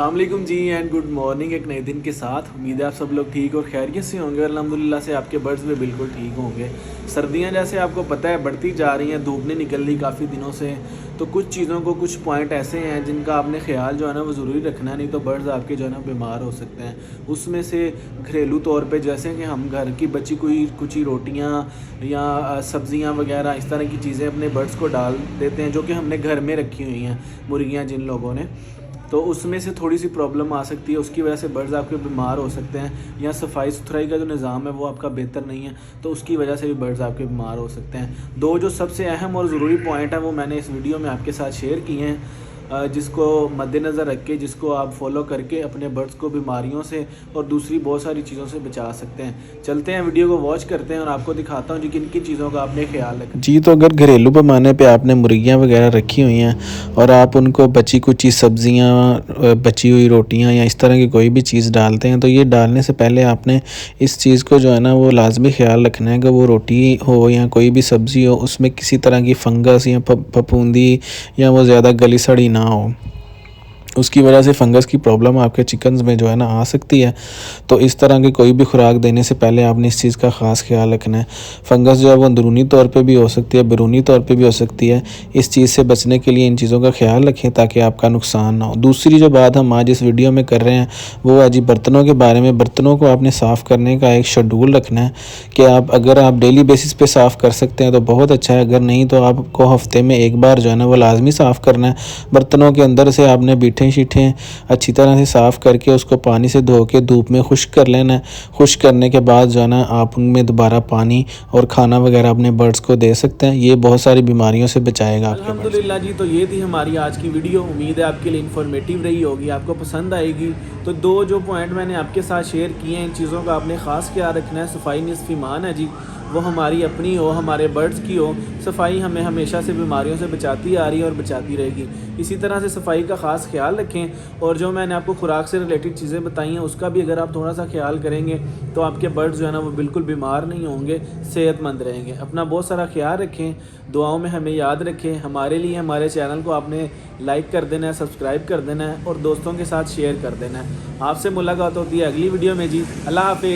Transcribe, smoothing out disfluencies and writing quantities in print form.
अस्सलामुअलैकुम जी and good morning. एक नए दिन के साथ उम्मीद है आप सब लोग ठीक और खैरियत से होंगे। अल्हम्दुलिल्लाह से आपके बर्ड्स भी बिल्कुल ठीक होंगे। सर्दियां जैसे आपको पता है बढ़ती जा रही हैं, धूप नहीं निकल रही काफ़ी दिनों से, तो कुछ चीज़ों को कुछ पॉइंट ऐसे हैं जिनका आपने ख्याल जो है ना वो ज़रूरी रखना है, नहीं तो बर्ड्स आपके जो है ना बीमार हो सकते हैं। उसमें से घरेलू तौर पर जैसे कि हम घर की बची कोई कुछ ही रोटियाँ या सब्ज़ियाँ वगैरह इस तरह की चीज़ें अपने बर्ड्स को डाल देते हैं, जो कि हमने घर में रखी हुई हैं मुर्गियाँ जिन लोगों ने, तो उसमें से थोड़ी सी प्रॉब्लम आ सकती है। उसकी वजह से बर्ड्स आपके बीमार हो सकते हैं, या सफाई सुथराई का जो निज़ाम है वो आपका बेहतर नहीं है, तो उसकी वजह से भी बर्ड्स आपके बीमार हो सकते हैं। दो जो सबसे अहम और ज़रूरी पॉइंट है वो मैंने इस वीडियो में आपके साथ शेयर किए हैं, जिसको मद्देनज़र रख के, जिसको आप फॉलो करके अपने बर्ड्स को बीमारियों से और दूसरी बहुत सारी चीज़ों से बचा सकते हैं। चलते हैं वीडियो को वॉच करते हैं और आपको दिखाता हूँ जी किन किन चीज़ों का आपने ख्याल रखना जी। तो अगर घरेलू पैमाने पे आपने मुर्गियाँ वगैरह रखी हुई हैं और आप उनको बची कुची सब्ज़ियाँ, बची हुई रोटियाँ या इस तरह की कोई भी चीज़ डालते हैं, तो ये डालने से पहले आपने इस चीज़ को जो है ना वो लाजमी ख्याल रखना है कि वो रोटी हो या कोई भी सब्ज़ी हो, उसमें किसी तरह की फंगस या फफूंदी या वो ज़्यादा गली सड़ी ना हो। उसकी वजह से फंगस की प्रॉब्लम आपके चिकन्स में जो है ना आ सकती है। तो इस तरह की कोई भी खुराक देने से पहले आपने इस चीज़ का ख़ास ख्याल रखना है। फंगस जो है वो अंदरूनी तौर पे भी हो सकती है, बैरूनी तौर पे भी हो सकती है। इस चीज़ से बचने के लिए इन चीज़ों का ख्याल रखें ताकि आपका नुकसान ना हो। दूसरी जो बात हम आज इस वीडियो में कर रहे हैं वो है जी बर्तनों के बारे में। बर्तनों को आपने साफ़ करने का एक शेड्यूल रखना है कि अगर आप डेली बेसिस पे साफ़ कर सकते हैं तो बहुत अच्छा है, अगर नहीं तो आपको हफ़्ते में एक बार जो है ना वो लाजमी साफ़ करना है। बर्तनों के अंदर से आपने बीठें शीठें अच्छी तरह से साफ़ करके उसको पानी से धो के धूप में खुश्क कर लेना है। खुश्क करने के बाद जो है ना आप उनमें दोबारा पानी और खाना वगैरह अपने बर्ड्स को दे सकते हैं। ये बहुत सारी बीमारियों से बचाएगा आपके बर्ड्स को। अल्हम्दुलिल्लाह जी। तो ये थी हमारी आज की वीडियो, उम्मीद है आपके लिए इन्फॉर्मेटिव रही होगी, आपको पसंद आएगी। तो दो जो पॉइंट मैंने आपके साथ शेयर किए हैं, इन चीज़ों का आपने ख़ास ख्याल रखना है। सफाई निस्फ़ ईमान है जी, वो हमारी अपनी हो, हमारे बर्ड्स की हो। सफाई हमें हमेशा से बीमारियों से बचाती आ रही है और बचाती रहेगी। इसी तरह से सफाई का ख़ास ख्याल रखें, और जो मैंने आपको खुराक से रिलेटेड चीज़ें बताई हैं उसका भी अगर आप थोड़ा सा ख्याल करेंगे तो आपके बर्ड्स जो है ना वो बिल्कुल बीमार नहीं होंगे, सेहतमंद रहेंगे। अपना बहुत सारा ख्याल रखें, दुआओं में हमें याद रखें। हमारे लिए हमारे चैनल को आपने लाइक कर देना है, सब्सक्राइब कर देना है और दोस्तों के साथ शेयर कर देना है। आपसे मुलाकात होती है अगली वीडियो में जी। अल्लाह हाफ़िज़।